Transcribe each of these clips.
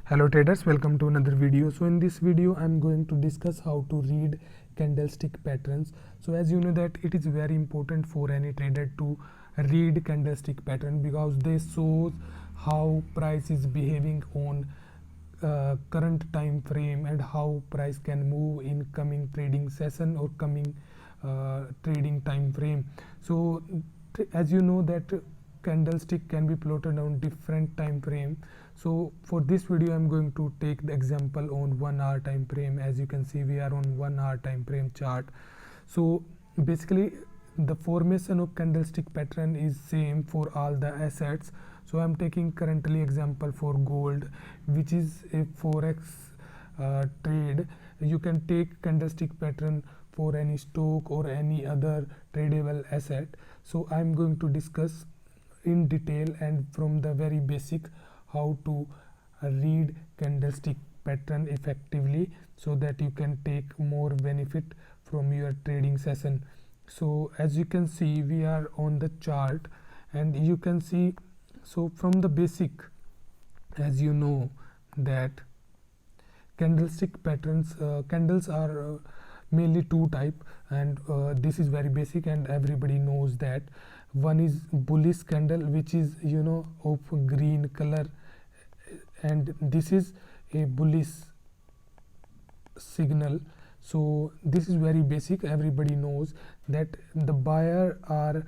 Hello traders, welcome to another video. So in this video I'm going to discuss how to read candlestick patterns. So as you know that it is very important for any trader to read candlestick pattern because they shows how price is behaving on current time frame and how price can move in coming trading session or coming trading time frame. So as you know that candlestick can be plotted on different time frame. So for this video I'm going to take the example on 1 hour time frame. As you can see, we are on 1 hour time frame chart. So basically the formation of candlestick pattern is same for all the assets. So I'm taking currently example for gold, which is a forex trade. You can take candlestick pattern for any stock or any other tradable asset. So I'm going to discuss in detail and from the very basic how to read candlestick pattern effectively so that you can take more benefit from your trading session. So as you can see, we are on the chart and you can see, so from the basic, as you know that candlestick patterns, candles are mainly two type, and this is very basic and everybody knows that. One is bullish candle, which is of green color, and this is a bullish signal. So this is very basic, everybody knows that the buyer are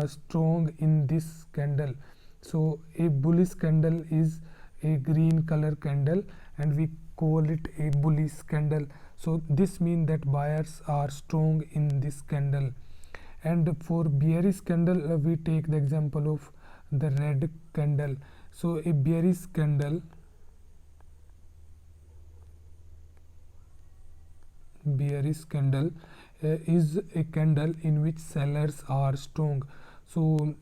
strong in this candle. So a bullish candle is a green color candle and we call it a bullish candle. So this means that buyers are strong in this candle. And for bearish candle, we take the example of the red candle. So a bearish candle is a candle in which sellers are strong. So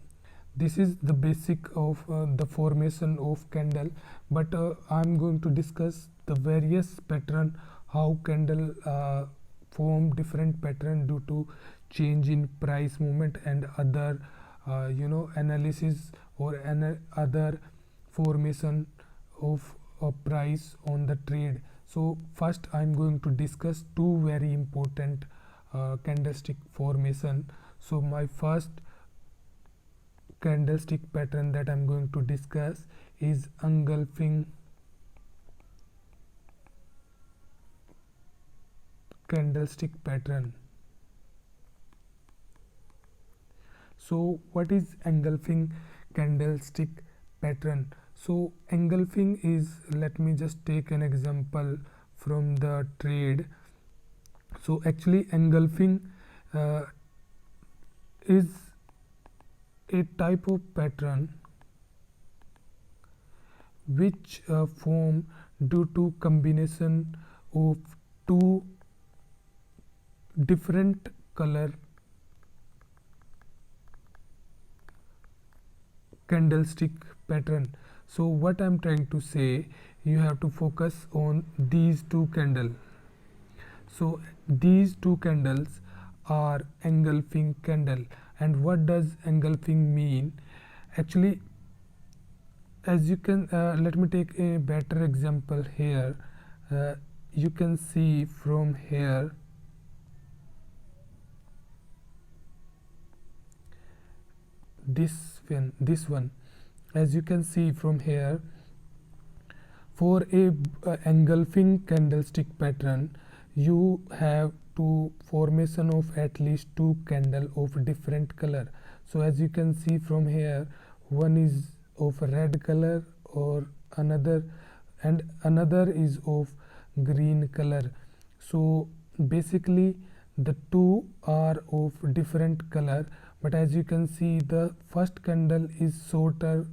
this is the basic of the formation of candle, but I'm going to discuss the various pattern, how candle form different pattern due to change in price movement and other analysis or other formation of a price on the trade. So first I'm going to discuss two very important candlestick formation. So my first candlestick pattern that I'm going to discuss is engulfing candlestick pattern. So what is engulfing candlestick pattern? So engulfing is, let me just take an example from the trade. So actually engulfing is a type of pattern which form due to combination of two different color candlestick pattern. So what I'm trying to say, you have to focus on these two candles. So these two candles are engulfing candle. And what does engulfing mean? Actually, as you can let me take a better example here. You can see from here, this one, as you can see from here, for a engulfing candlestick pattern you have to formation of at least two candle of different color. So as you can see from here, one is of red color or another, and another is of green color. So basically the two are of different color, but as you can see the first candle is shorter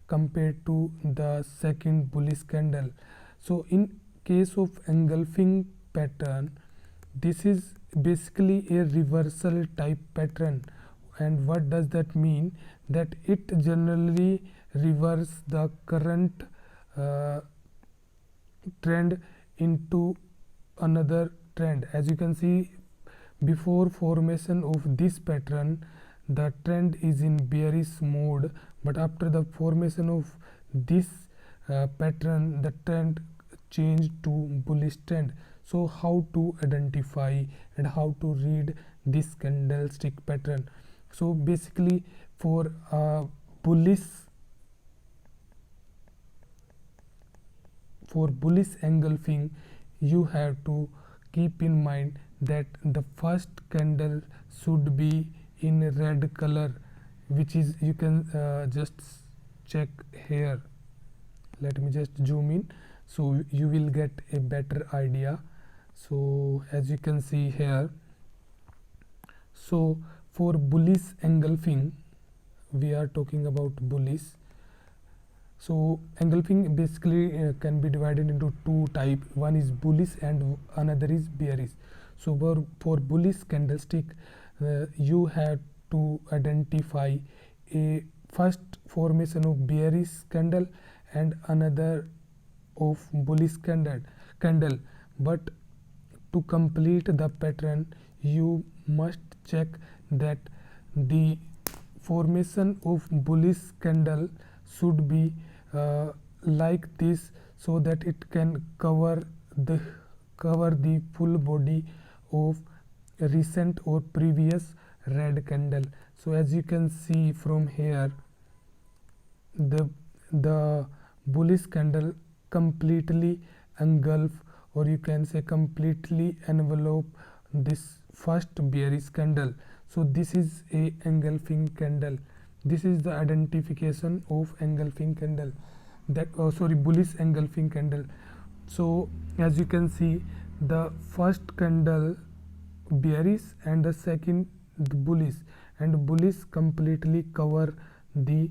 compared to the second bullish candle. So in case of engulfing pattern, this is basically a reversal type pattern. And what does that mean? That it generally reverse the current trend into another trend. As you can see, before formation of this pattern the trend is in bearish mode, but after the formation of this pattern, the trend changed to bullish trend. So how to identify and how to read this candlestick pattern? So basically, for bullish engulfing, you have to keep in mind that the first candle should be in red color, which is, you can just check here. Let me just zoom in so you will get a better idea. So as you can see here, so for bullish engulfing, we are talking about bullish. So engulfing basically can be divided into two types. One is bullish and another is bearish. So for bullish candlestick, you have to identify a first formation of bearish candle and another of bullish candle. But to complete the pattern, you must check that the formation of bullish candle should be like this, so that it can cover the full body of recent or previous red candle. So as you can see from here, the bullish candle completely engulf, or you can say completely envelope, this first bearish candle. So this is a engulfing candle. This is the identification of engulfing candle, that bullish engulfing candle. So as you can see, the first candle bearish and the second bullish, and bullish completely cover the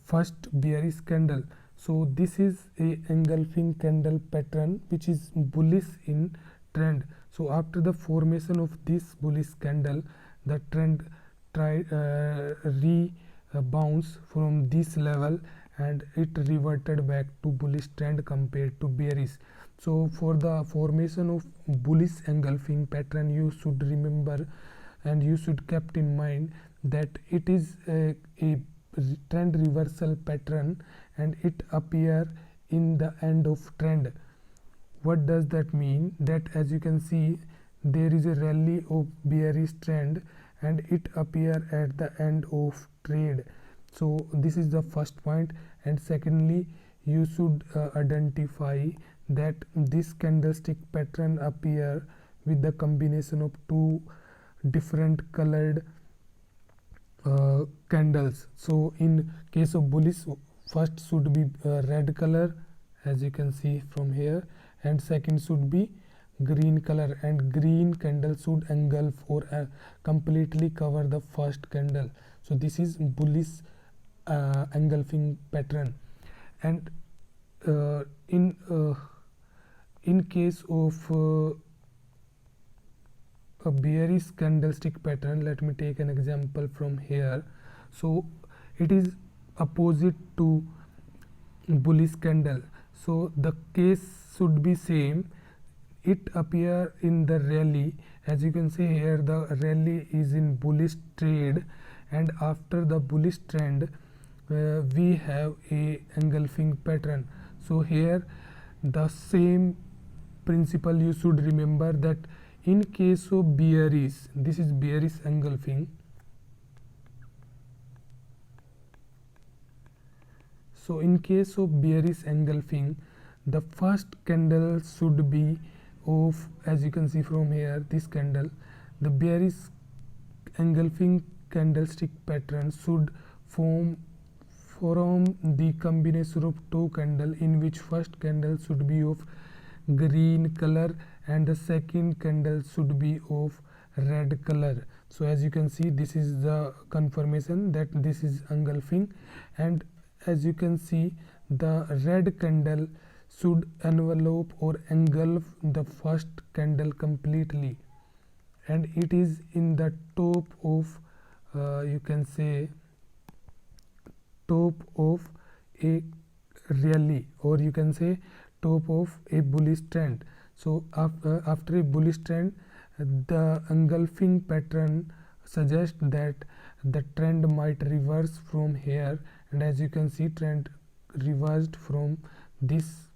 first bearish candle. So this is a engulfing candle pattern which is bullish in trend. So after the formation of this bullish candle, the trend rebounds from this level and it reverted back to bullish trend compared to bearish. So for the formation of bullish engulfing pattern, you should remember and you should kept in mind that it is a trend reversal pattern and it appear in the end of trend. What does that mean? That as you can see, there is a rally of bearish trend and it appear at the end of trade. So this is the first point. And secondly, you should identify that this candlestick pattern appear with the combination of two different colored candles. So in case of bullish, first should be red color, as you can see from here, and second should be green color, and green candle should engulf or completely cover the first candle. So this is bullish engulfing pattern. And in case of a bearish candlestick pattern, let me take an example from here. So it is opposite to bullish candle, so the case should be same. It appear in the rally. As you can see here, the rally is in bullish trade, and after the bullish trend we have a engulfing pattern. So here the same principle you should remember, that in case of bearish, this is bearish engulfing. So in case of bearish engulfing, the first candle should be of, as you can see from here, this candle. The bearish engulfing candlestick pattern should form the combination of two candle, in which first candle should be of green color and the second candle should be of red color. So as you can see, this is the confirmation that this is engulfing. And as you can see, the red candle should envelope or engulf the first candle completely, and it is in the top of you can say top of a rally, or you can say top of a bullish trend. So after a bullish trend, the engulfing pattern suggests that the trend might reverse from here, and as you can see, trend reversed from this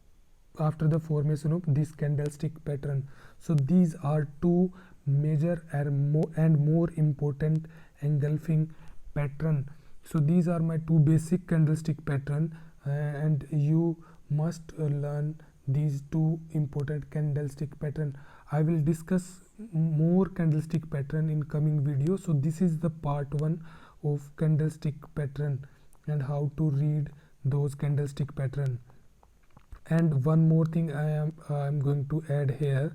after the formation of this candlestick pattern. So these are two major and more important engulfing pattern. So these are my two basic candlestick pattern, and you must learn these two important candlestick pattern. I will discuss more candlestick pattern in coming video. So this is the part 1 of candlestick pattern and how to read those candlestick pattern. And one more thing I'm going to add here.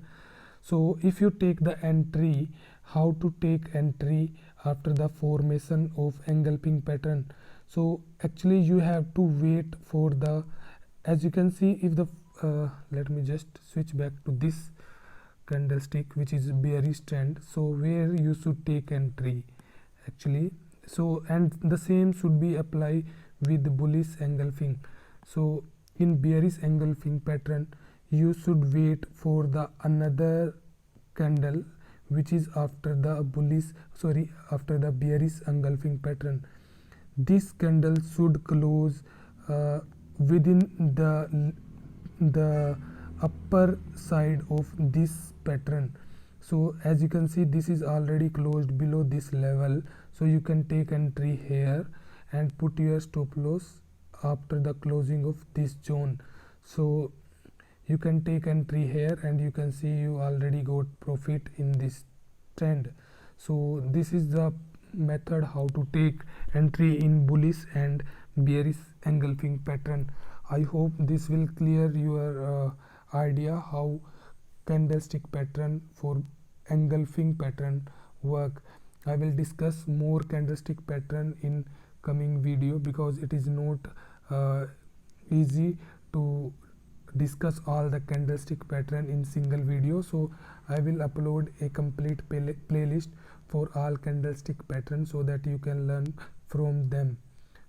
So if you take the entry, how to take entry after the formation of engulfing pattern. So actually you have to wait for the, as you can see, if the let me just switch back to this candlestick, which is bearish trend. So where you should take entry actually. So and the same should be apply with bullish engulfing. So in bearish engulfing pattern, you should wait for the another candle which is after the after the bearish engulfing pattern. This candle should close within the upper side of this pattern. So as you can see, this is already closed below this level, so you can take entry here and put your stop loss after the closing of this zone. So you can take entry here and you can see you already got profit in this trend. So this is the method how to take entry in bullish and bearish engulfing pattern. I hope this will clear your idea how candlestick pattern for engulfing pattern work. I will discuss more candlestick pattern in coming video because it is not easy to discuss all the candlestick pattern in single video. So I will upload a complete playlist for all candlestick patterns so that you can learn from them,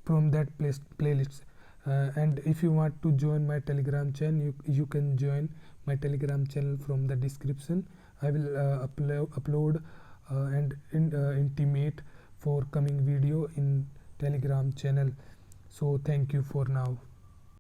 from that playlist. And if you want to join my telegram channel, you can join my telegram channel from the description. I will upload and intimate for coming video in telegram channel. So thank you for now.